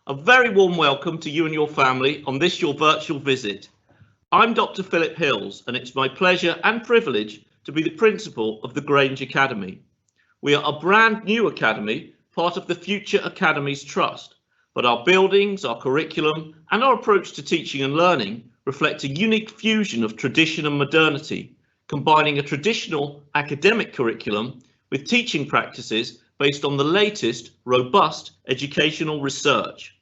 A very warm welcome to you and your family on this your virtual visit. I'm Dr. Philip Hills, and it's my pleasure and privilege to be the principal of the Grange Academy. We are a brand new academy, part of the Future Academies Trust, but our buildings, our curriculum and our approach to teaching and learning reflect a unique fusion of tradition and modernity, combining a traditional academic curriculum with teaching practices based on the latest, robust educational research.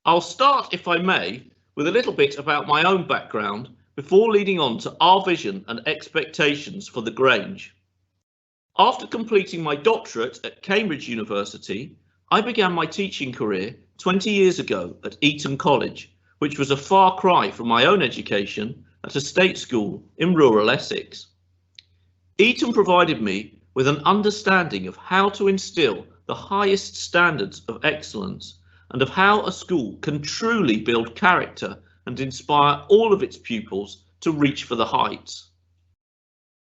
I'll start, if I may, with a little bit about my own background before leading on to our vision and expectations for the Grange. After completing my doctorate at Cambridge University, I began my teaching career 20 years ago at Eton College, which was a far cry from my own education at a state school in rural Essex. Eton provided me with an understanding of how to instill the highest standards of excellence and of how a school can truly build character and inspire all of its pupils to reach for the heights.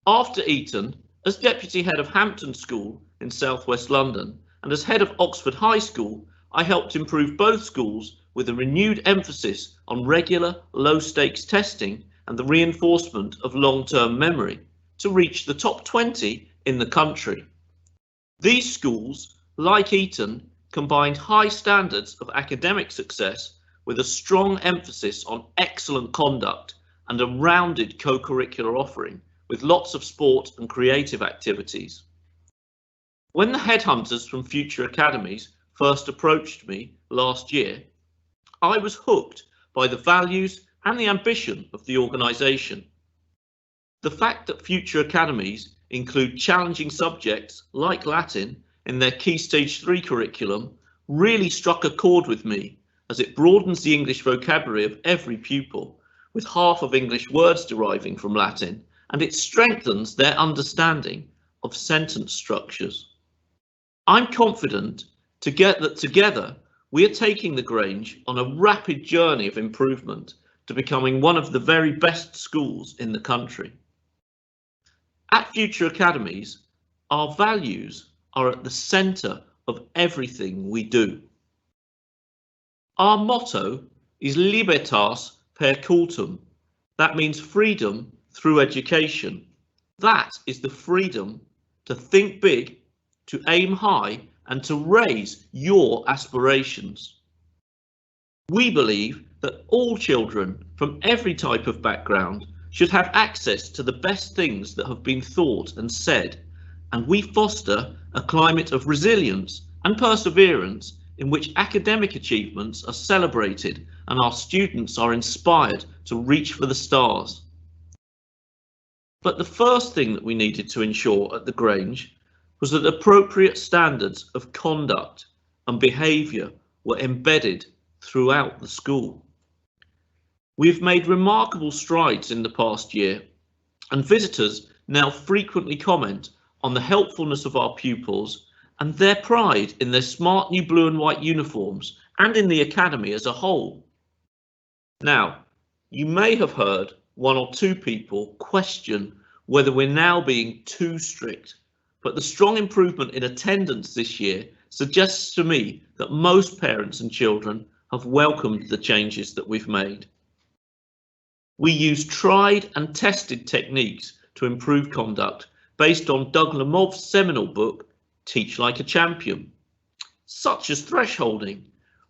After Eton, as Deputy Head of Hampton School in southwest London and as Head of Oxford High School, I helped improve both schools with a renewed emphasis on regular low-stakes testing and the reinforcement of long-term memory to reach the top 20 in the country. These schools, like Eton, combined high standards of academic success with a strong emphasis on excellent conduct and a rounded co-curricular offering with lots of sport and creative activities. When the headhunters from Future Academies first approached me last year, I was hooked by the values and the ambition of the organisation. The fact that Future Academies include challenging subjects like Latin in their Key Stage 3 curriculum really struck a chord with me, as it broadens the English vocabulary of every pupil, with half of English words deriving from Latin, and it strengthens their understanding of sentence structures. I'm confident that together we are taking the Grange on a rapid journey of improvement to becoming one of the very best schools in the country. At Future Academies, our values are at the centre of everything we do. Our motto is Libertas per cultum. That means freedom through education. That is the freedom to think big, to aim high, and to raise your aspirations. We believe that all children from every type of background should have access to the best things that have been thought and said, and we foster a climate of resilience and perseverance in which academic achievements are celebrated and our students are inspired to reach for the stars. But the first thing that we needed to ensure at the Grange was that appropriate standards of conduct and behaviour were embedded throughout the school. We've made remarkable strides in the past year, and visitors now frequently comment on the helpfulness of our pupils and their pride in their smart new blue and white uniforms and in the academy as a whole. Now, you may have heard one or two people question whether we're now being too strict, but the strong improvement in attendance this year suggests to me that most parents and children have welcomed the changes that we've made. We use tried and tested techniques to improve conduct based on Doug Lemov's seminal book, Teach Like a Champion, such as thresholding,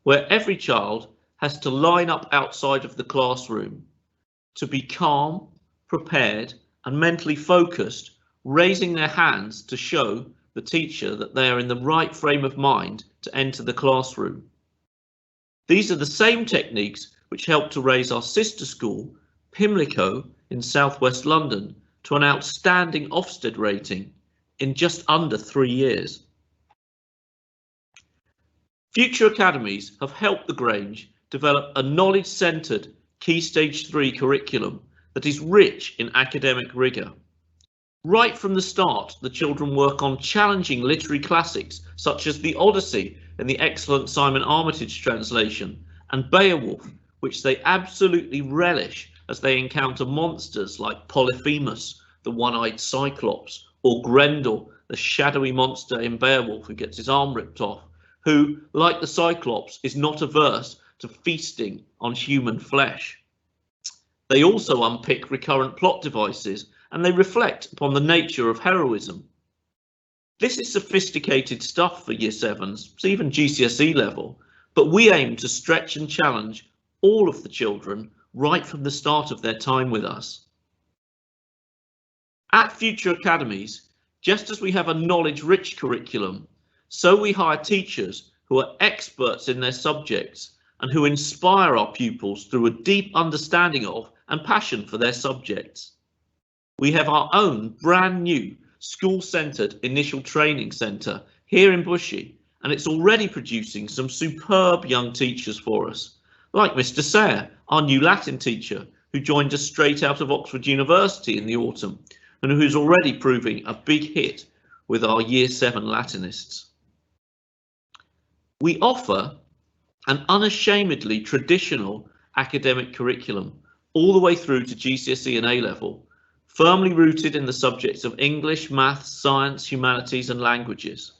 where every child has to line up outside of the classroom, to be calm, prepared, and mentally focused, raising their hands to show the teacher that they are in the right frame of mind to enter the classroom. These are the same techniques which help to raise our sister school, Pimlico in southwest London, to an outstanding Ofsted rating in just under 3 years. Future Academies have helped the Grange develop a knowledge-centred Key Stage 3 curriculum that is rich in academic rigour. Right from the start, the children work on challenging literary classics such as the Odyssey in the excellent Simon Armitage translation, and Beowulf, which they absolutely relish as they encounter monsters like Polyphemus, the one-eyed Cyclops, or Grendel, the shadowy monster in Beowulf who gets his arm ripped off, who, like the Cyclops, is not averse to feasting on human flesh. They also unpick recurrent plot devices, and they reflect upon the nature of heroism. This is sophisticated stuff for Year 7s, it's even GCSE level, but we aim to stretch and challenge all of the children right from the start of their time with us. At future academies, just as we have a knowledge-rich curriculum, so we hire teachers who are experts in their subjects and who inspire our pupils through a deep understanding of and passion for their subjects. We have our own brand new school-centred initial training centre here in Bushey, and it's already producing some superb young teachers for us, like Mr. Sayre, our new Latin teacher, who joined us straight out of Oxford University in the autumn, and who's already proving a big hit with our Year 7 Latinists. We offer an unashamedly traditional academic curriculum all the way through to GCSE and A-level, firmly rooted in the subjects of English, maths, science, humanities and languages.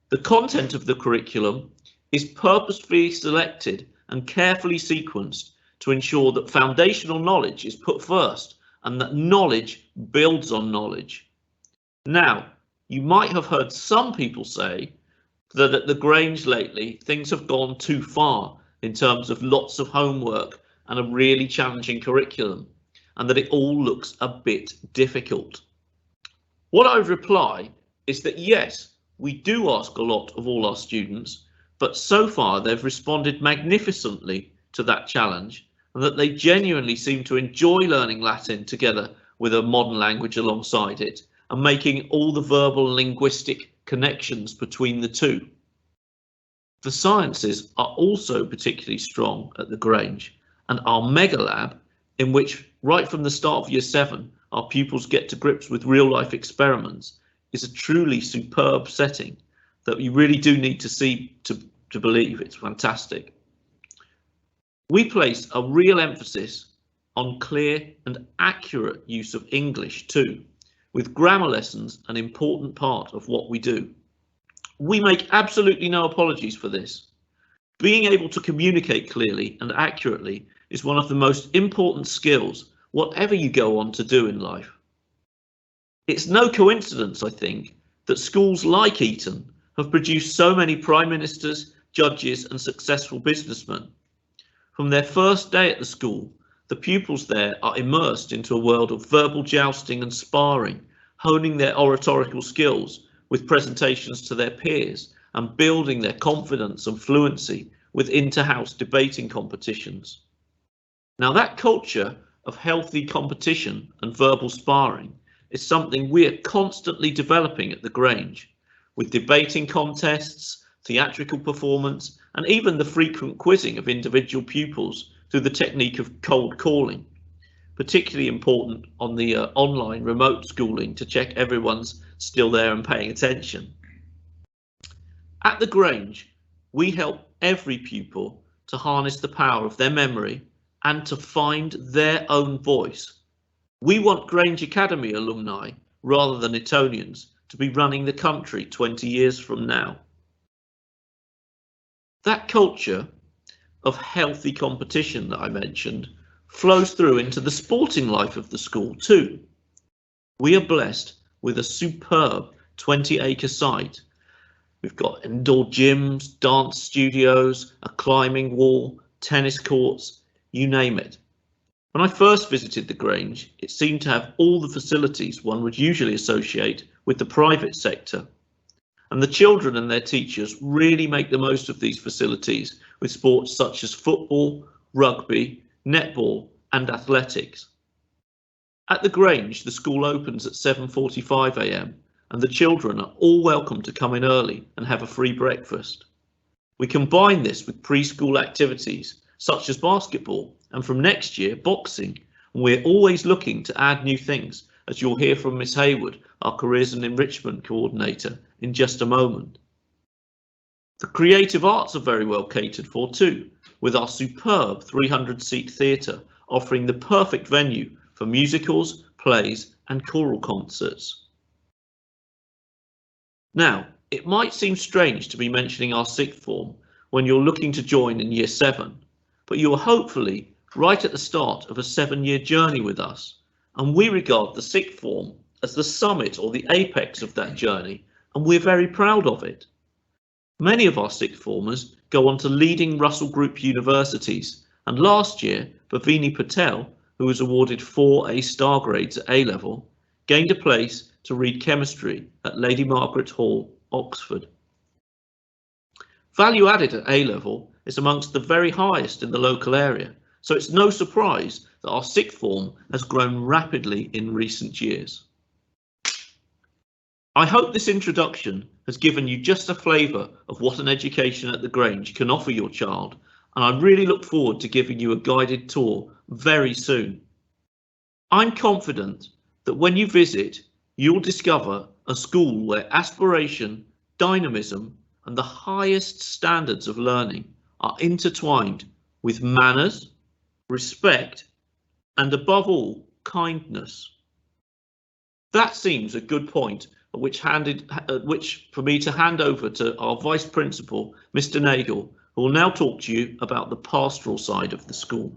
The content of the curriculum is purposefully selected and carefully sequenced to ensure that foundational knowledge is put first and that knowledge builds on knowledge. Now, you might have heard some people say that at the Grange lately, things have gone too far in terms of lots of homework and a really challenging curriculum, and that it all looks a bit difficult. What I would reply is that yes, we do ask a lot of all our students, but so far they've responded magnificently to that challenge, and that they genuinely seem to enjoy learning Latin together with a modern language alongside it, and making all the verbal and linguistic connections between the two. The sciences are also particularly strong at the Grange, and our mega lab, in which right from the start of Year 7 our pupils get to grips with real life experiments, is a truly superb setting that you really do need to see to believe. It's fantastic. We place a real emphasis on clear and accurate use of English too, with grammar lessons an important part of what we do. We make absolutely no apologies for this. Being able to communicate clearly and accurately is one of the most important skills, whatever you go on to do in life. It's no coincidence, I think, that schools like Eton have produced so many prime ministers, judges and successful businessmen. From their first day at the school, the pupils there are immersed into a world of verbal jousting and sparring, honing their oratorical skills with presentations to their peers and building their confidence and fluency with inter-house debating competitions. Now, that culture of healthy competition and verbal sparring is something we are constantly developing at the Grange, with debating contests, theatrical performance, and even the frequent quizzing of individual pupils through the technique of cold calling, particularly important on the online remote schooling to check everyone's still there and paying attention. At the Grange, we help every pupil to harness the power of their memory and to find their own voice. We want Grange Academy alumni, rather than Etonians, to be running the country 20 years from now. That culture of healthy competition that I mentioned flows through into the sporting life of the school too. We are blessed with a superb 20-acre site. We've got indoor gyms, dance studios, a climbing wall, tennis courts, you name it. When I first visited the Grange, it seemed to have all the facilities one would usually associate with the private sector. And the children and their teachers really make the most of these facilities with sports such as football, rugby, netball and athletics. At the Grange, the school opens at 7:45 AM and the children are all welcome to come in early and have a free breakfast. We combine this with preschool activities such as basketball and from next year boxing, and we're always looking to add new things, as you'll hear from Miss Hayward, our Careers and Enrichment Coordinator, in just a moment. The creative arts are very well catered for too, with our superb 300-seat theatre offering the perfect venue for musicals, plays and choral concerts. Now, It might seem strange to be mentioning our sixth form when you're looking to join in year 7, but you are hopefully right at the start of a 7-year journey with us, and we regard the sixth form as the summit or the apex of that journey, and we're very proud of it. Many of our sixth formers go on to leading Russell Group universities, and last year Bhavini Patel, who was awarded 4 A-star grades at A-level, gained a place to read chemistry at Lady Margaret Hall, Oxford. Value added at A-level is amongst the very highest in the local area, so it's no surprise that our sixth form has grown rapidly in recent years. I hope this introduction has given you just a flavour of what an education at the Grange can offer your child, and I really look forward to giving you a guided tour very soon. I'm confident that when you visit, you'll discover a school where aspiration, dynamism, and the highest standards of learning are intertwined with manners, respect, and above all, kindness. That seems a good point at which for me to hand over to our Vice Principal, Mr. Nagel, who will now talk to you about the pastoral side of the school.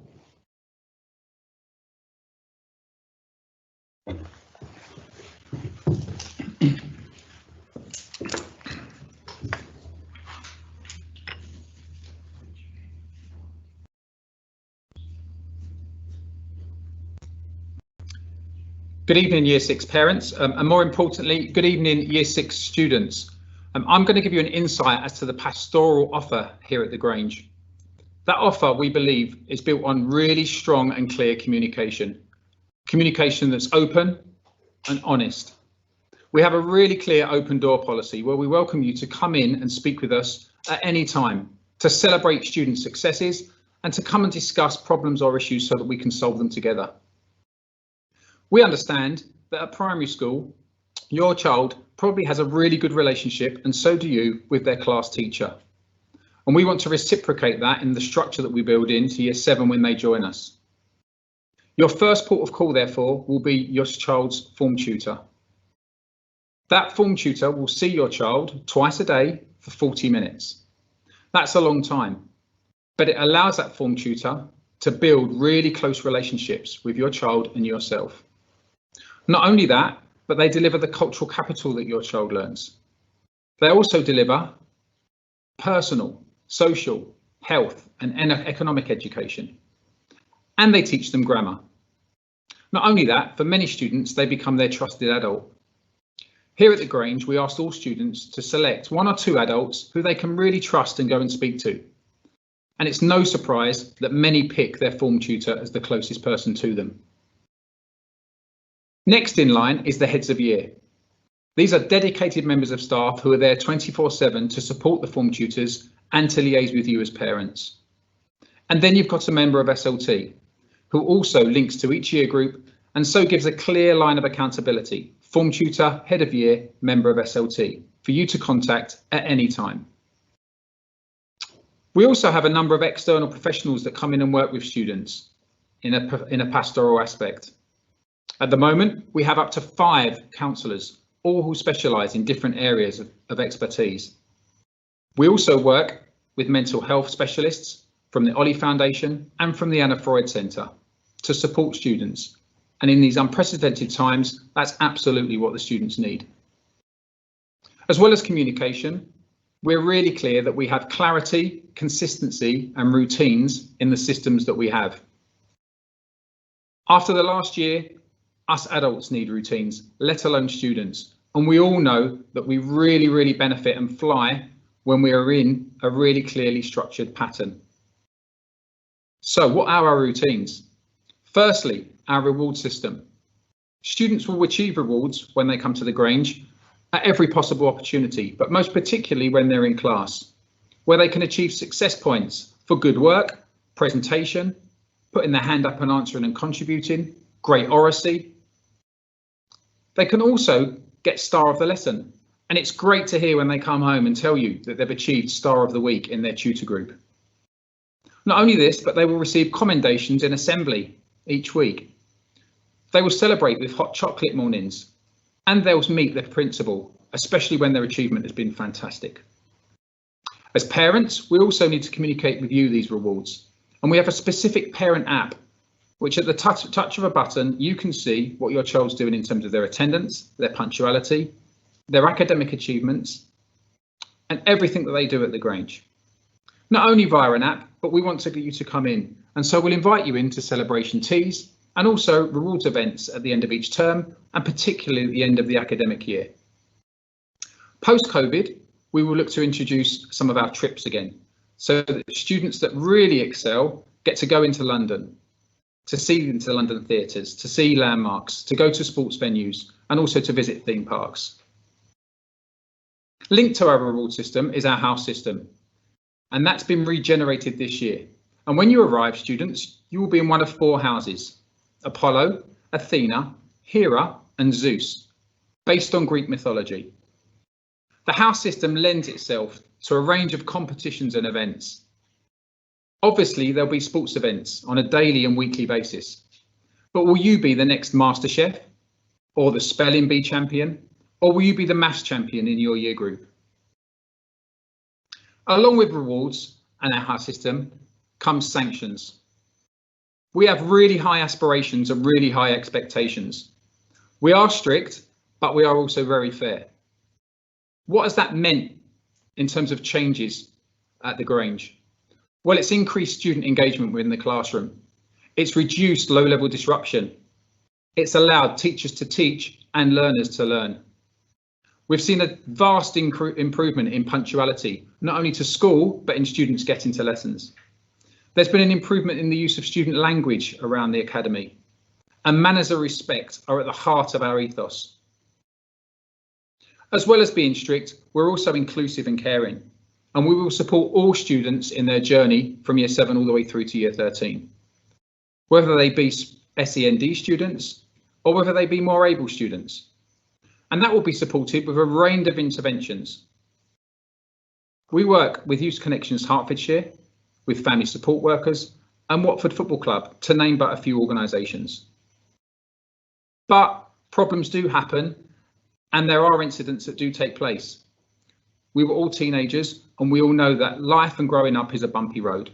Good evening, Year 6 parents, and more importantly, good evening, Year 6 students. I'm going to give you an insight as to the pastoral offer here at the Grange. That offer, we believe, is built on really strong and clear communication. Communication that's open and honest. We have a really clear open door policy where we welcome you to come in and speak with us at any time, to celebrate student successes and to come and discuss problems or issues so that we can solve them together. We understand that at primary school, your child probably has a really good relationship, and so do you, with their class teacher. And we want to reciprocate that in the structure that we build into Year 7 when they join us. Your first port of call, therefore, will be your child's form tutor. That form tutor will see your child twice a day for 40 minutes. That's a long time, but it allows that form tutor to build really close relationships with your child and yourself. Not only that, but they deliver the cultural capital that your child learns. They also deliver personal, social, health and economic education. And they teach them grammar. Not only that, for many students, they become their trusted adult. Here at the Grange, we asked all students to select 1 or 2 adults who they can really trust and go and speak to. And it's no surprise that many pick their form tutor as the closest person to them. Next in line is the heads of year. These are dedicated members of staff who are there 24/7 to support the form tutors and to liaise with you as parents. And then you've got a member of SLT who also links to each year group and so gives a clear line of accountability. Form tutor, head of year, member of SLT for you to contact at any time. We also have a number of external professionals that come in and work with students in a pastoral aspect. At the moment, we have up to 5 counsellors, all who specialise in different areas of expertise. We also work with mental health specialists from the Ollie Foundation and from the Anna Freud Centre to support students. And in these unprecedented times, that's absolutely what the students need. As well as communication, we're really clear that we have clarity, consistency and routines in the systems that we have. After the last year, us adults need routines, let alone students. And we all know that we really benefit and fly when we are in a really clearly structured pattern. So what are our routines? Firstly, our reward system. Students will achieve rewards when they come to the Grange at every possible opportunity, but most particularly when they're in class, where they can achieve success points for good work, presentation, putting their hand up and answering and contributing, great oracy. They can also get star of the lesson, and it's great to hear when they come home and tell you that they've achieved star of the week in their tutor group. Not only this, but they will receive commendations in assembly each week. They will celebrate with hot chocolate mornings, and they'll meet their principal especially when their achievement has been fantastic. As parents, we also need to communicate with you these rewards, and we have a specific parent app, which at the touch of a button, you can see what your child's doing in terms of their attendance, their punctuality, their academic achievements, and everything that they do at the Grange. Not only via an app, but we want to get you to come in, and so we'll invite you into celebration teas and also rewards events at the end of each term, and particularly at the end of the academic year. Post-COVID, we will look to introduce some of our trips again, so that students that really excel get to go into London, to see into London theatres, to see landmarks, to go to sports venues, and also to visit theme parks. Linked to our reward system is our house system, and that's been regenerated this year. And when you arrive, students, you will be in one of 4 houses: Apollo, Athena, Hera, and Zeus, based on Greek mythology. The house system lends itself to a range of competitions and events. Obviously, there'll be sports events on a daily and weekly basis, but will you be the next MasterChef, or the Spelling Bee champion, or will you be the maths champion in your year group? Along with rewards and our house system comes sanctions. We have really high aspirations and really high expectations. We are strict, but we are also very fair. What has that meant in terms of changes at the Grange? Well, it's increased student engagement within the classroom. It's reduced low-level disruption. It's allowed teachers to teach and learners to learn. We've seen a vast improvement in punctuality, not only to school, but in students getting to lessons. There's been an improvement in the use of student language around the academy, and manners of respect are at the heart of our ethos. As well as being strict, we're also inclusive and caring, and we will support all students in their journey from year 7 all the way through to year 13, whether they be SEND students or whether they be more able students. And that will be supported with a range of interventions. We work with Youth Connections Hertfordshire, with family support workers and Watford Football Club, to name but a few organisations. But problems do happen, and there are incidents that do take place. We were all teenagers, and we all know that life and growing up is a bumpy road.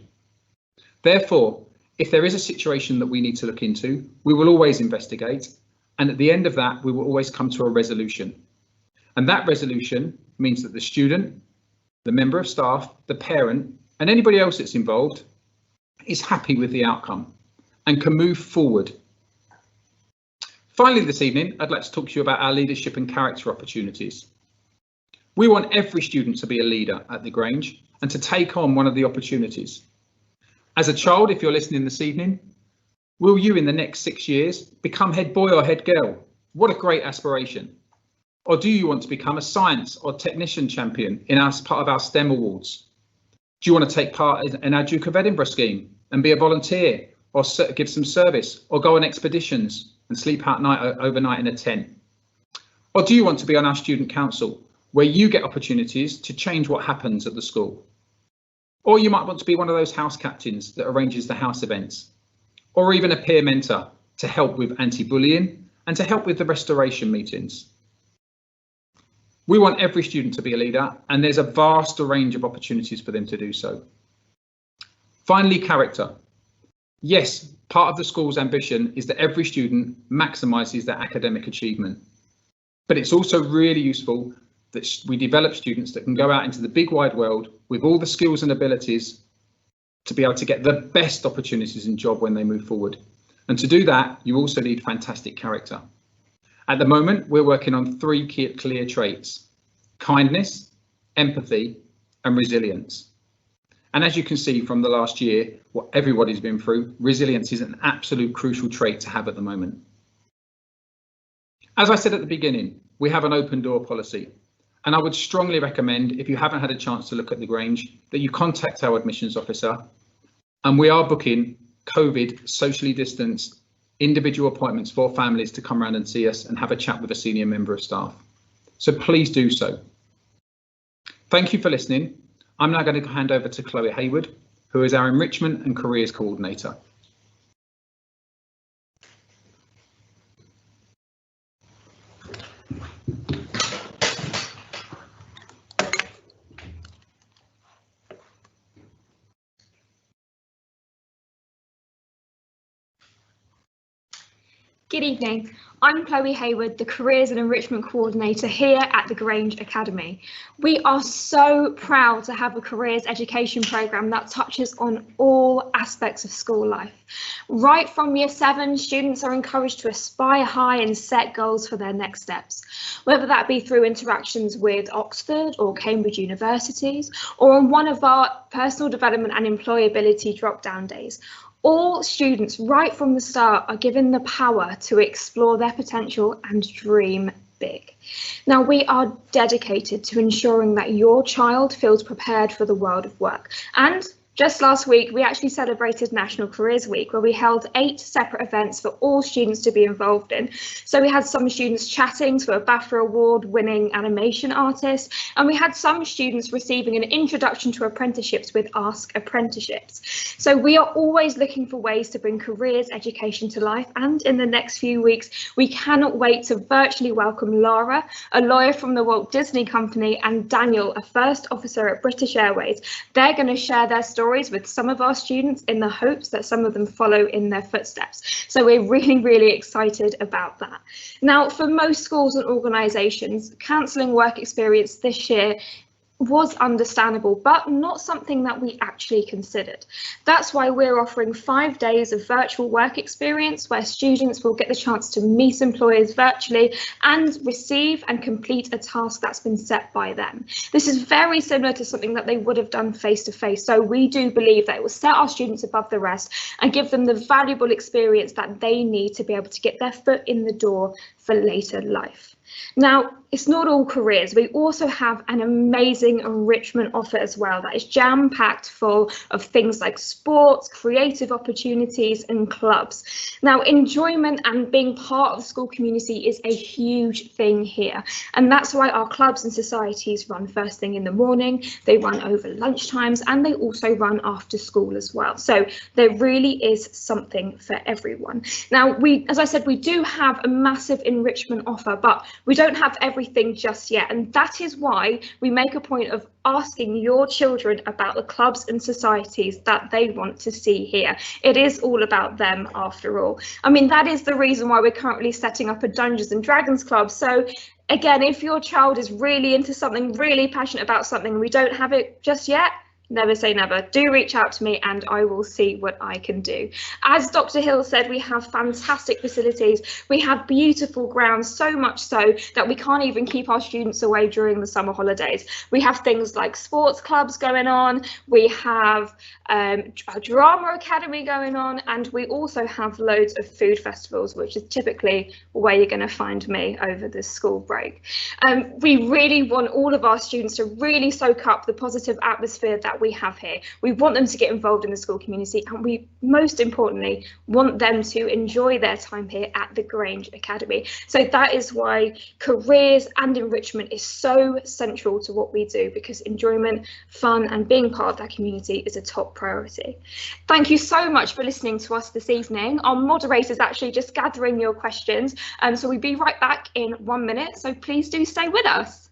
Therefore, if there is a situation that we need to look into, we will always investigate, and at the end of that, we will always come to a resolution. And that resolution means that the student, the member of staff, the parent, and anybody else that's involved is happy with the outcome and can move forward. Finally, this evening, I'd like to talk to you about our leadership and character opportunities. We want every student to be a leader at the Grange and to take on one of the opportunities. As a child, if you're listening this evening, will you in the next 6 years become head boy or head girl? What a great aspiration. Or do you want to become a science or technician champion in as part of our STEM awards? Do you want to take part in our Duke of Edinburgh scheme and be a volunteer, or give some service, or go on expeditions and sleep overnight in a tent? Or do you want to be on our student council, where you get opportunities to change what happens at the school? Or you might want to be one of those house captains that arranges the house events, or even a peer mentor to help with anti-bullying and to help with the restoration meetings. We want every student to be a leader, and there's a vast range of opportunities for them to do so. Finally, character. Yes, part of the school's ambition is that every student maximises their academic achievement, but it's also really useful that we develop students that can go out into the big wide world with all the skills and abilities to be able to get the best opportunities in job when they move forward. And to do that, you also need fantastic character. At the moment, we're working on 3 clear traits: kindness, empathy, and resilience. And as you can see from the last year, what everybody's been through, resilience is an absolute crucial trait to have at the moment. As I said at the beginning, we have an open door policy, and I would strongly recommend, if you haven't had a chance to look at the Grange, that you contact our admissions officer, and we are booking COVID socially distanced individual appointments for families to come around and see us and have a chat with a senior member of staff. So please do so. Thank you for listening. I'm now going to hand over to Chloe Hayward, who is our Enrichment and Careers Coordinator. Good evening. I'm Chloe Hayward, the Careers and Enrichment Coordinator here at the Grange Academy. We are so proud to have a careers education programme that touches on all aspects of school life. Right from Year 7, students are encouraged to aspire high and set goals for their next steps, whether that be through interactions with Oxford or Cambridge universities, or on one of our personal development and employability drop-down days. All students, right from the start, are given the power to explore their potential and dream big. Now, we are dedicated to ensuring that your child feels prepared for the world of work. And just last week, we actually celebrated National Careers Week, where we held 8 separate events for all students to be involved in. So we had some students chatting to a BAFTA award-winning animation artist, and we had some students receiving an introduction to apprenticeships with Ask Apprenticeships. So we are always looking for ways to bring careers education to life, and in the next few weeks, we cannot wait to virtually welcome Lara, a lawyer from the Walt Disney Company, and Daniel, a first officer at British Airways. They're going to share their stories with some of our students in the hopes that some of them follow in their footsteps. So we're really excited about that. Now, for most schools and organisations, cancelling work experience this year was understandable, but not something that we actually considered. That's why we're offering 5 days of virtual work experience where students will get the chance to meet employers virtually and receive and complete a task that's been set by them. This is very similar to something that they would have done face to face. So we do believe that it will set our students above the rest and give them the valuable experience that they need to be able to get their foot in the door for later life. Now, it's not all careers. We also have an amazing enrichment offer as well that is jam-packed full of things like sports, creative opportunities and clubs. Now, enjoyment and being part of the school community is a huge thing here. And that's why our clubs and societies run first thing in the morning, they run over lunchtimes, and they also run after school as well. So there really is something for everyone. Now, as I said, we do have a massive enrichment offer, but we don't have everything just yet, and that is why we make a point of asking your children about the clubs and societies that they want to see here. It is all about them after all. I mean, that is the reason why we're currently setting up a Dungeons and Dragons club. So again, if your child is really into something, really passionate about something, and we don't have it just yet, never say never. Do reach out to me and I will see what I can do. As Dr. Hill said, we have fantastic facilities. We have beautiful grounds, so much so that we can't even keep our students away during the summer holidays. We have things like sports clubs going on. We have a drama academy going on, and we also have loads of food festivals, which is typically where you're going to find me over the school break. We really want all of our students to really soak up the positive atmosphere that we have here. We want them to get involved in the school community, and we most importantly want them to enjoy their time here at the Grange Academy. So that is why careers and enrichment is so central to what we do, because enjoyment, fun and being part of that community is a top priority. Thank you so much for listening to us this evening. Our moderator is actually just gathering your questions, so we'll be right back in 1 minute, so please do stay with us.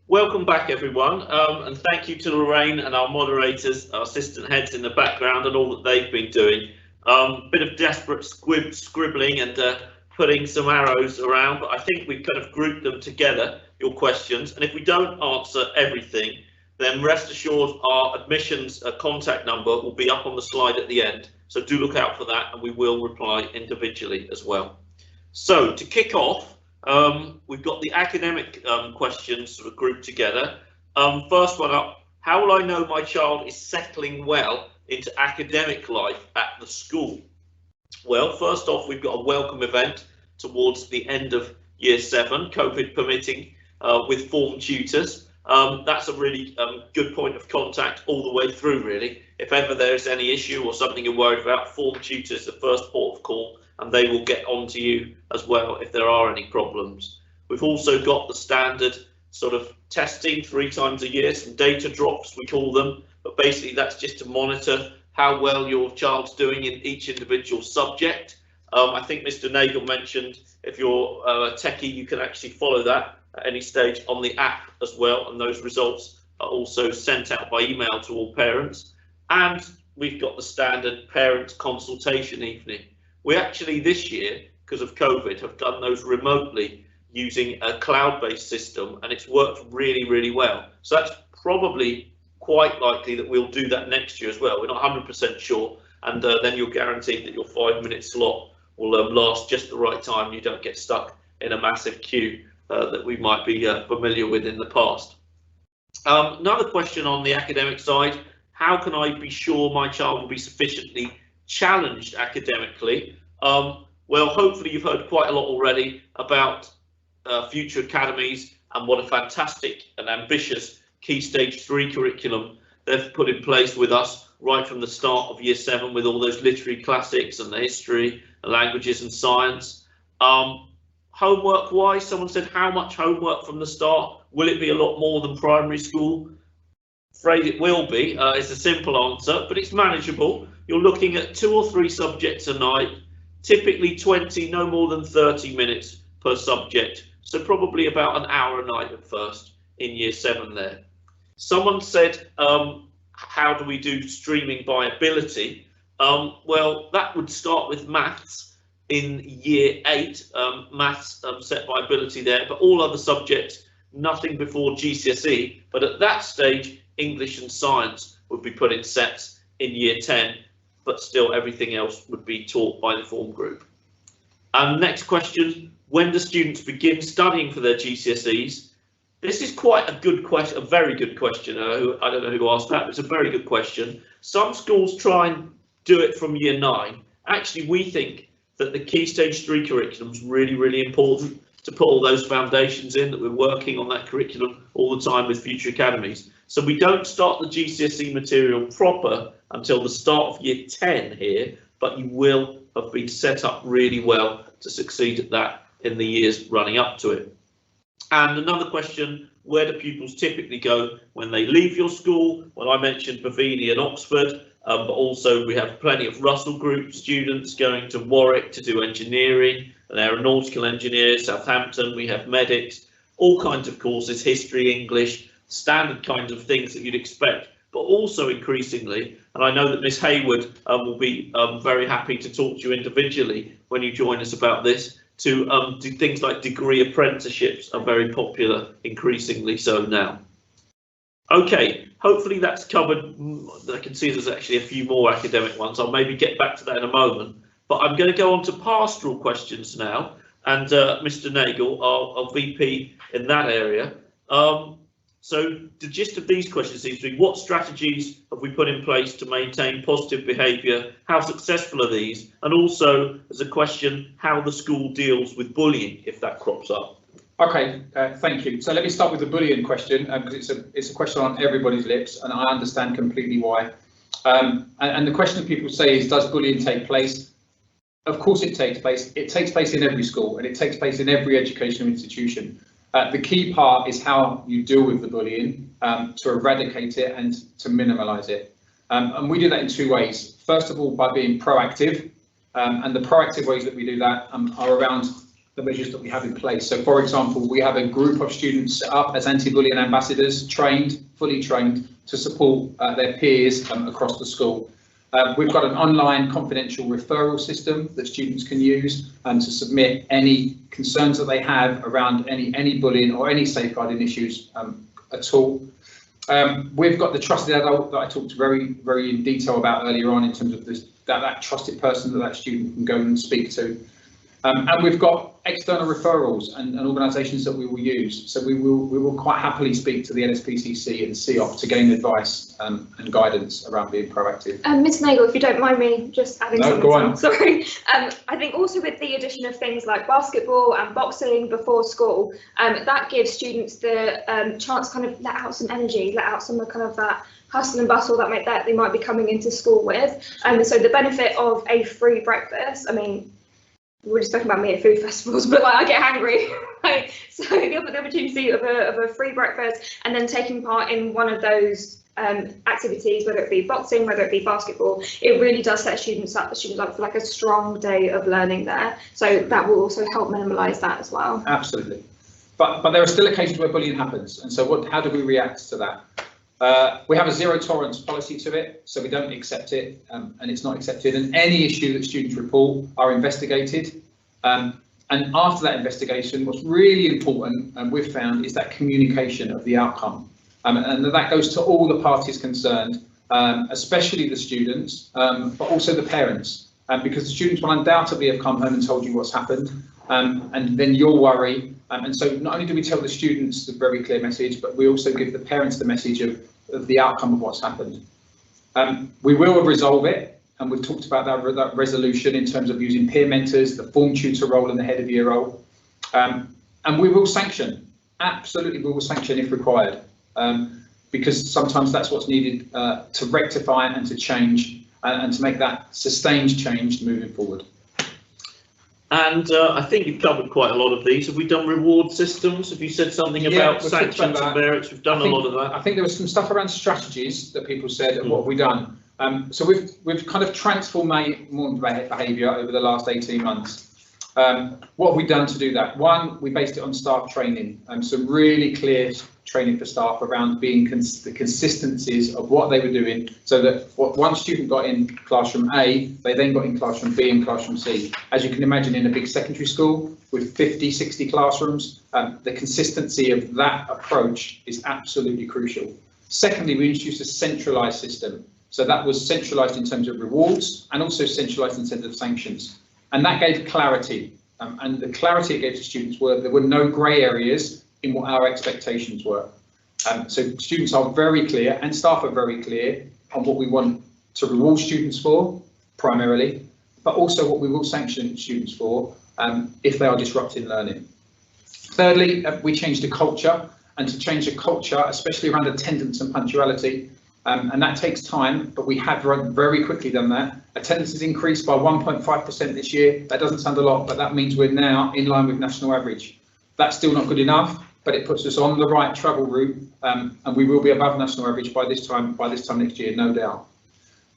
Welcome back, everyone, and thank you to Lorraine and our moderators, our assistant heads in the background, and all that they've been doing. Bit of desperate scribbling and putting some arrows around, but I think we've kind of grouped them together, your questions, and if we don't answer everything, then rest assured our admissions contact number will be up on the slide at the end, so do look out for that, and we will reply individually as well. So to kick off, we've got the academic questions sort of grouped together. First one up, how will I know my child is settling well into academic life at the school? Well, first off, we've got a welcome event towards the end of Year 7, COVID permitting, with form tutors. That's a really good point of contact all the way through, really. If ever there's any issue or something you're worried about, Form Tutor is the first port of call, and they will get on to you as well if there are any problems. We've also got the standard sort of testing 3 times a year, some data drops we call them, but basically that's just to monitor how well your child's doing in each individual subject. I think Mr. Nagel mentioned if you're a techie, you can actually follow that at any stage on the app as well, and those results are also sent out by email to all parents. And we've got the standard parent consultation evening. We actually this year, because of COVID, have done those remotely using a cloud-based system, and it's worked really, really well. So that's probably quite likely that we'll do that next year as well. We're not 100% sure, and then you're guaranteed that your 5-minute slot will last just the right time. You don't get stuck in a massive queue that we might be familiar with in the past. Another question on the academic side: how can I be sure my child will be sufficiently challenged academically? Well, hopefully you've heard quite a lot already about future academies and what a fantastic and ambitious Key Stage 3 curriculum they've put in place with us right from the start of Year 7, with all those literary classics and the history, the languages and science. Homework wise, someone said, how much homework from the start? Will it be a lot more than primary school? Afraid it will be. It's a simple answer, but it's manageable. You're looking at 2 or 3 subjects a night, typically 20, no more than 30 minutes per subject. So probably about an hour a night at first in Year 7 there. Someone said, how do we do streaming by ability? Well, that would start with maths in Year 8, maths set by ability there, but all other subjects, nothing before GCSE. But at that stage, English and science would be put in sets in Year 10, but still everything else would be taught by the form group. Next question: when do students begin studying for their GCSEs? This is quite a good question, a very good question. I don't know who asked that, but it's a very good question. Some schools try and do it from Year 9. Actually, we think that the Key Stage 3 curriculum is really, really important to put all those foundations in, that we're working on that curriculum all the time with future academies. So we don't start the GCSE material proper until the start of Year 10 here, but you will have been set up really well to succeed at that in the years running up to it. And another question: where do pupils typically go when they leave your school? Well, I mentioned Bovini and Oxford, but also we have plenty of Russell Group students going to Warwick to do engineering and aeronautical engineers. Southampton, we have medics, all kinds of courses, history, English, standard kinds of things that you'd expect, but also increasingly, and I know that Miss Hayward will be very happy to talk to you individually when you join us about this, to do things like degree apprenticeships are very popular, increasingly so now. Okay, hopefully that's covered. I can see there's actually a few more academic ones. I'll maybe get back to that in a moment, but I'm going to go on to pastoral questions now, and Mr. Nagel, our VP in that area. So the gist of these questions seems to be: what strategies have we put in place to maintain positive behaviour? How successful are these? And also, as a question, how the school deals with bullying if that crops up. Okay, thank you. So let me start with the bullying question, because it's a question on everybody's lips, and I understand completely why. And the question that people say is, does bullying take place? Of course it takes place. It takes place in every school, and it takes place in every educational institution. The key part is how you deal with the bullying to eradicate it and to minimise it. And we do that in 2 ways. First of all, by being proactive, and the proactive ways that we do that are around the measures that we have in place. So, for example, we have a group of students set up as anti-bullying ambassadors, fully trained to support their peers across the school. We've got an online confidential referral system that students can use to submit any concerns that they have around any bullying or any safeguarding issues at all. We've got the trusted adult that I talked very, very in detail about earlier on, in terms of that trusted person that student can go and speak to. And we've got external referrals and organisations that we will use. So we will quite happily speak to the LSPCC and COP to gain advice and guidance around being proactive. Ms Nagel, if you don't mind me just adding something. Go on. Sorry. I think also with the addition of things like basketball and boxing before school, that gives students the chance to kind of let out some energy, let out some of kind of that hustle and bustle that they might be coming into school with. So the benefit of a free breakfast, I mean, we're just talking about me at food festivals, but like I get hungry. Right? So the opportunity of a free breakfast and then taking part in one of those activities, whether it be boxing, whether it be basketball, it really does set students up for like a strong day of learning there. So that will also help minimise that as well. Absolutely. But there are still occasions where bullying happens, and so how do we react to that? We have a zero tolerance policy to it, so we don't accept it, and it's not accepted. And any issue that students report are investigated. And after that investigation, what's really important, and we've found, is that communication of the outcome. And that goes to all the parties concerned, especially the students, but also the parents, because the students will undoubtedly have come home and told you what's happened, and then you'll worry. And so not only do we tell the students the very clear message, but we also give the parents the message of the outcome of what's happened. We will resolve it, and we've talked about that resolution in terms of using peer mentors, the form tutor role and the head of year role. And we will sanction, absolutely we will sanction if required, because sometimes that's what's needed to rectify and to change and to make that sustained change moving forward. And I think you've covered quite a lot of these. Have we done reward systems? Have you said something about sanctions and merits? We've done a lot of that. I think there was some stuff around strategies that people said, and what have we done? So we've kind of transformed more behaviour over the last 18 months. What have we done to do that? One, we based it on staff training, some really clear training for staff around being the consistencies of what they were doing, so that what one student got in classroom A, they then got in classroom B and classroom C. As you can imagine, in a big secondary school with 50, 60 classrooms, the consistency of that approach is absolutely crucial. Secondly, we introduced a centralised system. So that was centralised in terms of rewards and also centralised in terms of sanctions. And that gave clarity. And the clarity it gave to students were there were no grey areas in what our expectations were. So students are very clear, and staff are very clear on what we want to reward students for, primarily, but also what we will sanction students for if they are disrupting learning. Thirdly, we changed the culture, and to change the culture, especially around attendance and punctuality, and that takes time, but we have very quickly done that. Attendance has increased by 1.5% this year. That doesn't sound a lot, but that means we're now in line with national average. That's still not good enough, but it puts us on the right travel route, and we will be above national average by this time next year, no doubt.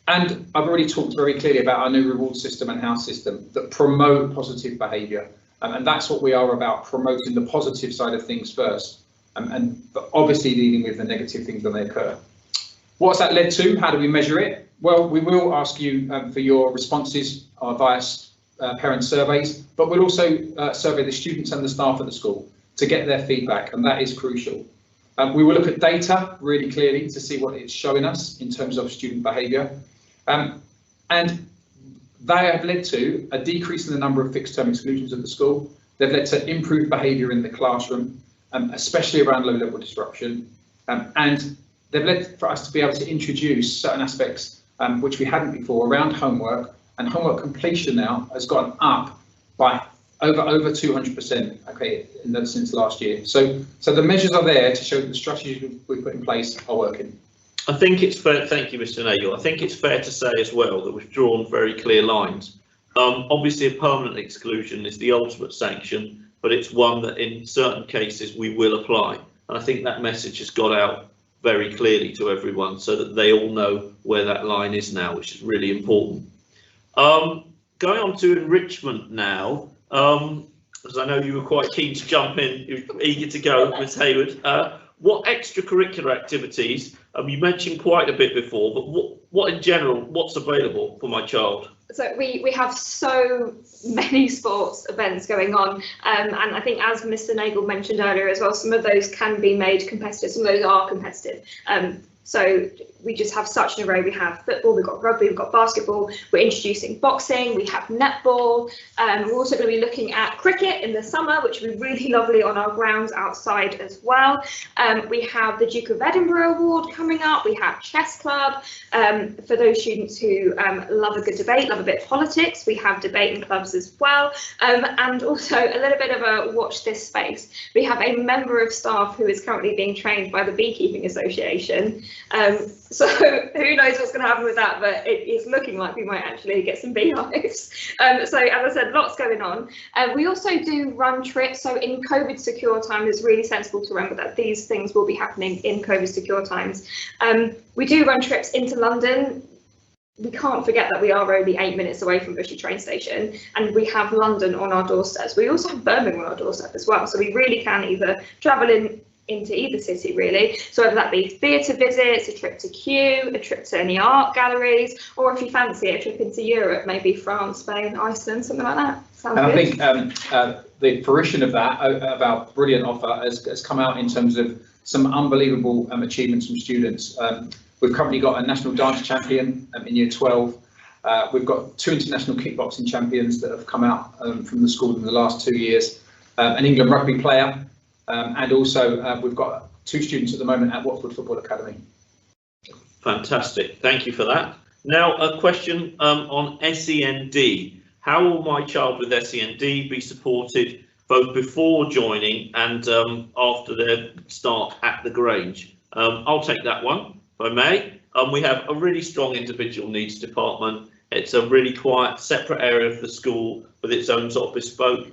And I've already talked very clearly about our new reward system and house system that promote positive behaviour, and that's what we are about, promoting the positive side of things first, but obviously dealing with the negative things when they occur. What's that led to? How do we measure it? Well, we will ask you for your responses via parent surveys, but we'll also survey the students and the staff at the school to get their feedback, and that is crucial. We will look at data really clearly to see what it's showing us in terms of student behaviour, and they have led to a decrease in the number of fixed term exclusions at the school. They've led to improved behaviour in the classroom, especially around low level disruption, and they've led for us to be able to introduce certain aspects which we hadn't before around homework, and homework completion now has gone up by over 200%, okay, since last year. So the measures are there to show that the strategies we've put in place are working. I think it's fair, thank you, Mr. Nagel. I think it's fair to say as well that we've drawn very clear lines. Obviously a permanent exclusion is the ultimate sanction, but it's one that in certain cases we will apply. And I think that message has got out very clearly to everyone so that they all know where that line is now, which is really important. Going on to enrichment now, as I know you were quite keen to jump in, you're eager to go, Ms. Hayward. What extracurricular activities, you mentioned quite a bit before, but what in general, what's available for my child? So we have so many sports events going on, and I think, as Mr. Nagel mentioned earlier as well, some of those can be made competitive, some of those are competitive. So we just have such an array. We have football, we've got rugby, we've got basketball, we're introducing boxing, we have netball. We're also going to be looking at cricket in the summer, which will be really lovely on our grounds outside as well. We have the Duke of Edinburgh Award coming up. We have chess club for those students who love a good debate, love a bit of politics. We have debating clubs as well. And also a little bit of a watch this space. We have a member of staff who is currently being trained by the Beekeeping Association. So who knows what's going to happen with that, but it is looking like we might actually get some beehives. So as I said, lots going on. We also do run trips. So in COVID secure time, it's really sensible to remember that these things will be happening in COVID secure times. We do run trips into London. We can't forget that we are only 8 minutes away from Bushy train station, and we have London on our doorsteps. We also have Birmingham on our doorstep as well. So we really can either travel into either city really, so whether that be theatre visits, a trip to Kew, a trip to any art galleries, or if you fancy a trip into Europe, maybe France, Spain, Iceland, something like that. Sounds and good. I think the fruition of that, of our brilliant offer, has come out in terms of some unbelievable achievements from students. We've currently got a national dance champion in year 12. We've got 2 international kickboxing champions that have come out from the school in the last 2 years, an England rugby player, and also we've got 2 students at the moment at Watford Football Academy. Fantastic, thank you for that. Now a question on SEND. How will my child with SEND be supported both before joining and after their start at the Grange? I'll take that one, if I may. We have a really strong individual needs department. It's a really quiet, separate area of the school with its own sort of bespoke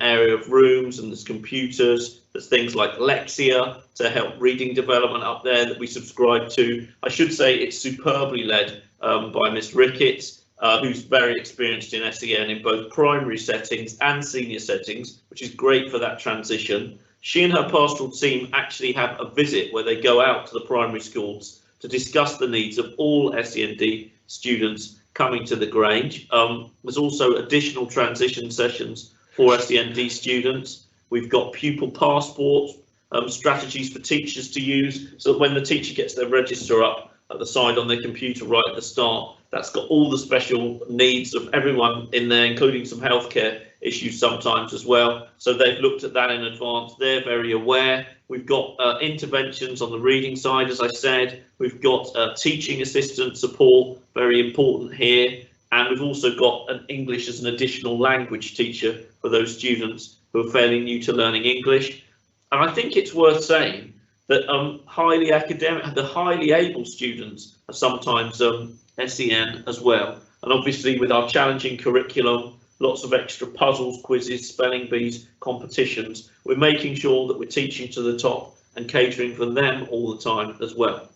area of rooms, and there's computers, there's things like Lexia to help reading development up there that we subscribe to. I should say it's superbly led by Miss Ricketts, who's very experienced in SEN in both primary settings and senior settings, which is great for that transition. She and her pastoral team actually have a visit where they go out to the primary schools to discuss the needs of all SEND students coming to the Grange. There's also additional transition sessions for SEND students. We've got pupil passports, strategies for teachers to use, so that when the teacher gets their register up at the side on their computer right at the start, that's got all the special needs of everyone in there, including some healthcare issues sometimes as well. So they've looked at that in advance. They're very aware. We've got interventions on the reading side, as I said. We've got teaching assistant support, very important here. And we've also got an English as an additional language teacher for those students who are fairly new to learning English. And I think it's worth saying that highly academic, the highly able students are sometimes SEN as well. And obviously with our challenging curriculum, lots of extra puzzles, quizzes, spelling bees, competitions, we're making sure that we're teaching to the top and catering for them all the time as well.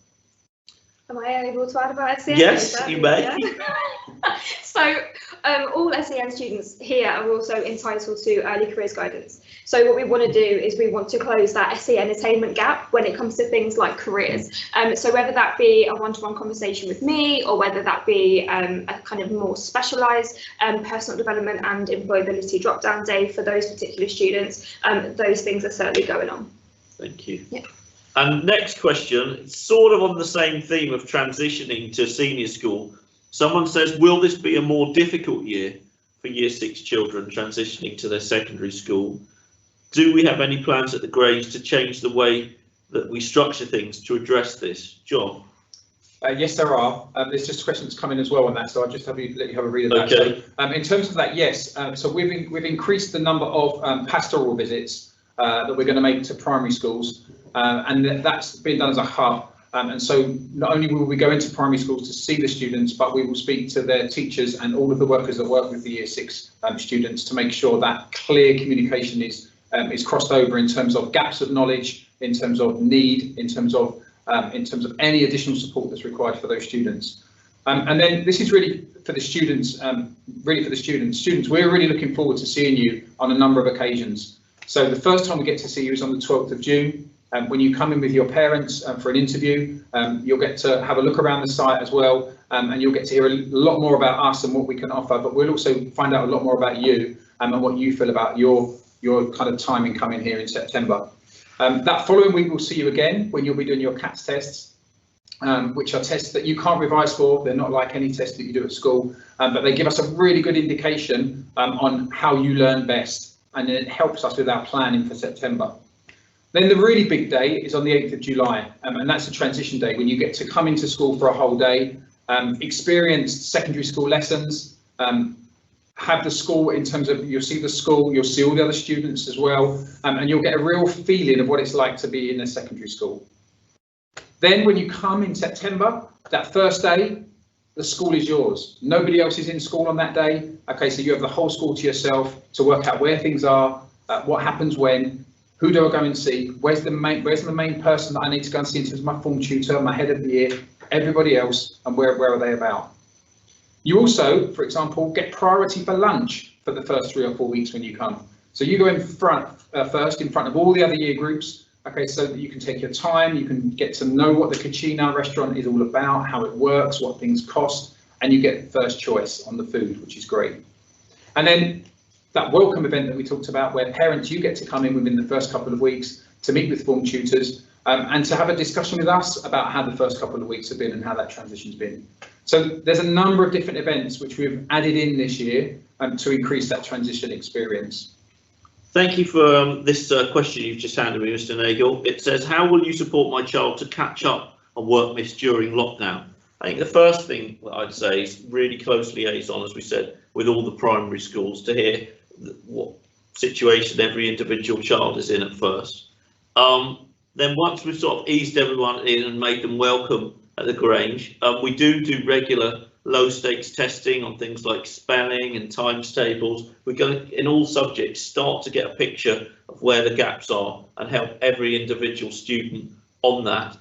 Am I able to add about SEN? Yes, you may. Yeah. So all SEN students here are also entitled to early careers guidance. So what we want to do is we want to close that SEN attainment gap when it comes to things like careers. So whether that be a one-to-one conversation with me, or whether that be a kind of more specialised personal development and employability drop-down day for those particular students, those things are certainly going on. Thank you. Yeah. And next question, it's sort of on the same theme of transitioning to senior school. Someone says, will this be a more difficult year for year 6 children transitioning to their secondary school? Do we have any plans at the Grange to change the way that we structure things to address this? John? Yes, there are. There's just questions coming as well on that, so I'll just let you have a read of that. Okay. So, in terms of that, yes. So we've increased the number of pastoral visits that we're going to make to primary schools, and that's been done as a hub. And so not only will we go into primary schools to see the students, but we will speak to their teachers and all of the workers that work with the year 6 students to make sure that clear communication is crossed over in terms of gaps of knowledge, in terms of need, in terms of any additional support that's required for those students. And then this is really for the students, Students, we're really looking forward to seeing you on a number of occasions. So the first time we get to see you is on the 12th of June. When you come in with your parents for an interview, you'll get to have a look around the site as well, and you'll get to hear a lot more about us and what we can offer, but we'll also find out a lot more about you and what you feel about your kind of timing coming here in September. That following week we'll see you again when you'll be doing your CATS tests. which are tests that you can't revise for. They're not like any test that you do at school, but they give us a really good indication on how you learn best, and it helps us with our planning for September. Then the really big day is on the 8th of July, and that's a transition day when you get to come into school for a whole day, experience secondary school lessons, have the school in terms of you'll see the school, you'll see all the other students as well, and you'll get a real feeling of what it's like to be in a secondary school. Then when you come in September, that first day, the school is yours. Nobody else is in school on that day. Okay, so you have the whole school to yourself to work out where things are, what happens when, who do I go and see, where's the main person that I need to go and see in terms of my form tutor, my head of the year, everybody else, and where are they about. You also, for example, get priority for lunch for the first 3 or 4 weeks when you come. So you go in front first in front of all the other year groups, okay, so that you can take your time, you can get to know what the Cucina restaurant is all about, how it works, what things cost, and you get first choice on the food, which is great. And then that welcome event that we talked about, where parents, you get to come in within the first couple of weeks to meet with form tutors and to have a discussion with us about how the first couple of weeks have been and how that transition's been. So there's a number of different events which we've added in this year to increase that transition experience. Thank you for this question you've just handed me, Mr. Nagel. It says, how will you support my child to catch up on work missed during lockdown? I think the first thing I'd say is really close liaison, as we said, with all the primary schools to hear what situation every individual child is in at first. Then once we've sort of eased everyone in and made them welcome at the Grange, we do regular low stakes testing on things like spelling and times tables. We're going to, in all subjects, start to get a picture of where the gaps are and help every individual student on that.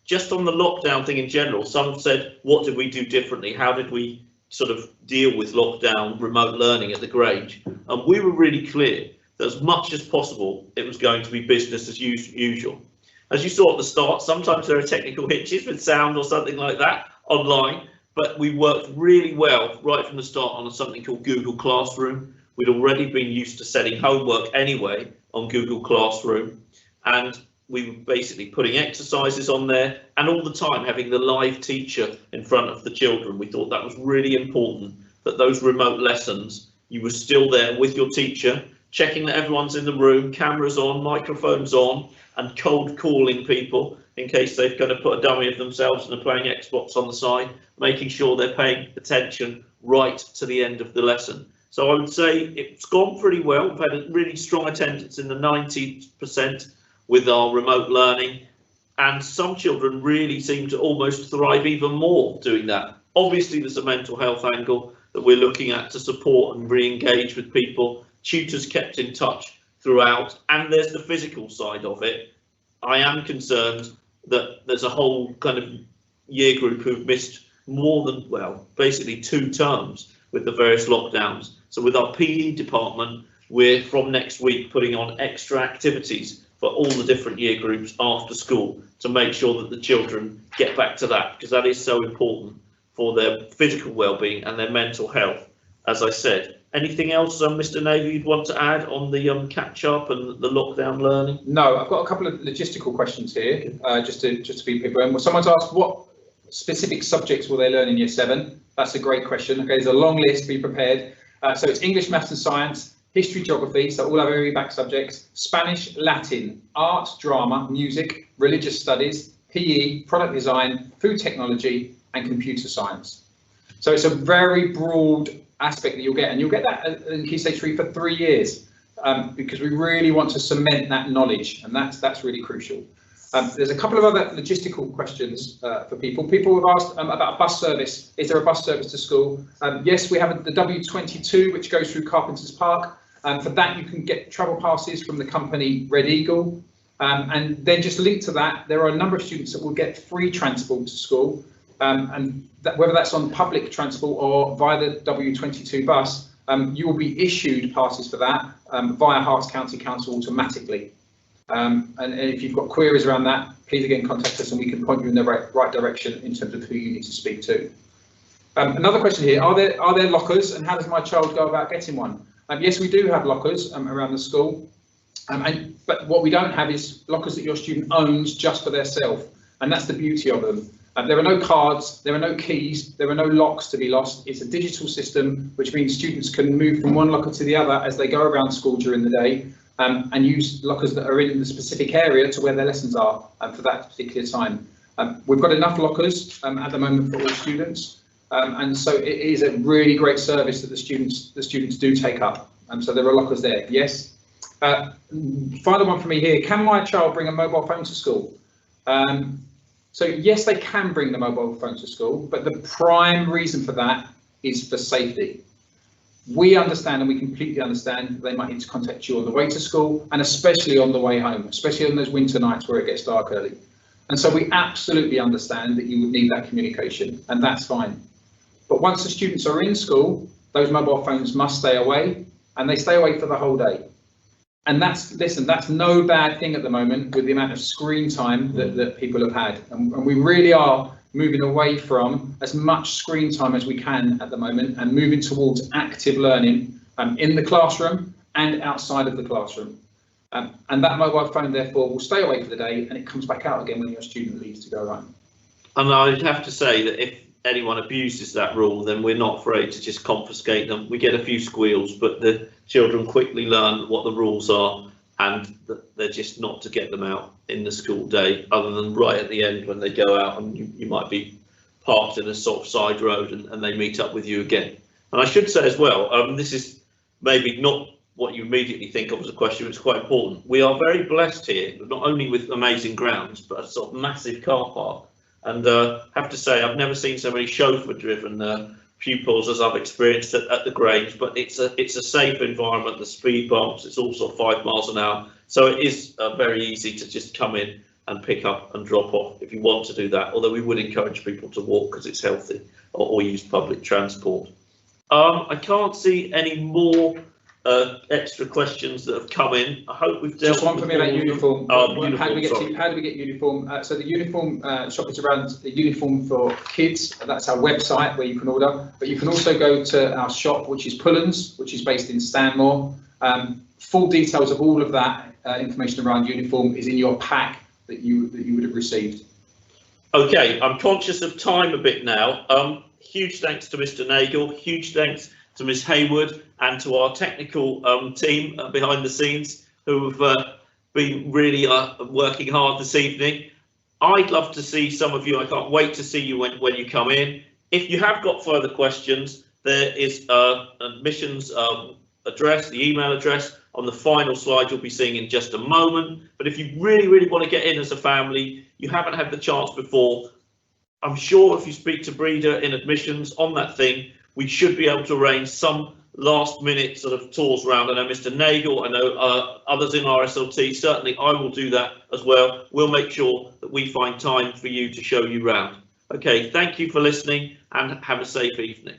Just on the lockdown thing in general, some said, what did we do differently? How did we sort of deal with lockdown remote learning at the Grange? And we were really clear that as much as possible, it was going to be business as usual. As you saw at the start, sometimes there are technical hitches with sound or something like that online, but we worked really well right from the start on something called Google Classroom. We'd already been used to setting homework anyway on Google Classroom, and we were basically putting exercises on there and all the time having the live teacher in front of the children. We thought that was really important, that those remote lessons, you were still there with your teacher, checking that everyone's in the room, cameras on, microphones on, and cold calling people in case they're going to put a dummy of themselves and are playing Xbox on the side, making sure they're paying attention right to the end of the lesson. So I would say it's gone pretty well. We've had a really strong attendance in the 90% with our remote learning, and some children really seem to almost thrive even more doing that. Obviously, there's a mental health angle that we're looking at to support and re-engage with people. Tutors kept in touch throughout, and there's the physical side of it. I am concerned that there's a whole kind of year group who've missed more than, well, basically 2 terms with the various lockdowns. So with our PE department, we're from next week putting on extra activities for all the different year groups after school to make sure that the children get back to that, because that is so important for their physical well-being and their mental health, as I said. Anything else, Mr. Navy, you'd want to add on the catch-up and the lockdown learning? No, I've got a couple of logistical questions here, just to be people. And someone's asked, what specific subjects will they learn in Year 7? That's a great question. Okay, there's a long list, be prepared. So it's English, Maths and Science, History, Geography, so all our very back subjects, Spanish, Latin, Art, Drama, Music, Religious Studies, PE, Product Design, Food Technology, and Computer Science. So it's a very broad aspect that you'll get, and you'll get that in Key Stage 3 for 3 years, because we really want to cement that knowledge, and that's really crucial. There's a couple of other logistical questions for people. People have asked about a bus service. Is there a bus service to school? Yes, we have the W22, which goes through Carpenter's Park. For that, you can get travel passes from the company Red Eagle. And then just linked to that, there are a number of students that will get free transport to school. And whether that's on public transport or via the W22 bus, you will be issued passes for that via Herts County Council automatically. And if you've got queries around that, please again contact us and we can point you in the right direction in terms of who you need to speak to. Another question here, are there lockers, and how does my child go about getting one? Yes, we do have lockers around the school, but what we don't have is lockers that your student owns just for their self. and that's the beauty of them. There are no cards, there are no keys, there are no locks to be lost. It's a digital system, which means students can move from one locker to the other as they go around school during the day, and use lockers that are in the specific area to where their lessons are for that particular time. We've got enough lockers at the moment for all students, and so it is a really great service that the students do take up. So there are lockers there. Yes. Final one for me here. Can my child bring a mobile phone to school? So yes, they can bring the mobile phone to school, but the prime reason for that is for safety. We understand, and we completely understand, that they might need to contact you on the way to school, and especially on the way home, especially on those winter nights where it gets dark early. And so we absolutely understand that you would need that communication, and that's fine. But once the students are in school, those mobile phones must stay away, and they stay away for the whole day. And that's no bad thing at the moment with the amount of screen time that people have had. And we really are moving away from as much screen time as we can at the moment, and moving towards active learning in the classroom and outside of the classroom. And that mobile phone, therefore, will stay away for the day, and it comes back out again when your student leaves to go home. And I'd have to say that if anyone abuses that rule, then we're not afraid to just confiscate them. We get a few squeals, but the children quickly learn what the rules are, and they're just not to get them out in the school day, other than right at the end when they go out and you might be parked in a sort of side road and they meet up with you again. And I should say as well, this is maybe not what you immediately think of as a question, it's quite important. We are very blessed here, not only with amazing grounds, but a sort of massive car park. And have to say, I've never seen so many chauffeur-driven pupils as I've experienced at the Grange. But it's a safe environment. The speed bumps, it's also 5 miles an hour, so it is very easy to just come in and pick up and drop off if you want to do that. Although we would encourage people to walk because it's healthy, or use public transport. I can't see any more extra questions that have come in. I hope we've dealt. Just one for me about uniform. How do we get uniform? So the uniform shop is around the uniform for kids. That's our website where you can order, but you can also go to our shop, which is Pupils, which is based in Stanmore. Full details of all of that information around uniform is in your pack that you would have received. Okay, I'm conscious of time a bit now. Huge thanks to Mr. Nagel. Huge thanks to Ms. Hayward and to our technical team behind the scenes, who have been really working hard this evening. I'd love to see some of you. I can't wait to see you when you come in. If you have got further questions, there is admissions address, the email address on the final slide you'll be seeing in just a moment. But if you really want to get in as a family, you haven't had the chance before, I'm sure if you speak to Breeder in admissions on that thing, we should be able to arrange some last minute sort of tours around. I know Mr. Nagel, I know others in RSLT, certainly I will do that as well. We'll make sure that we find time for you to show you round. Okay, thank you for listening and have a safe evening.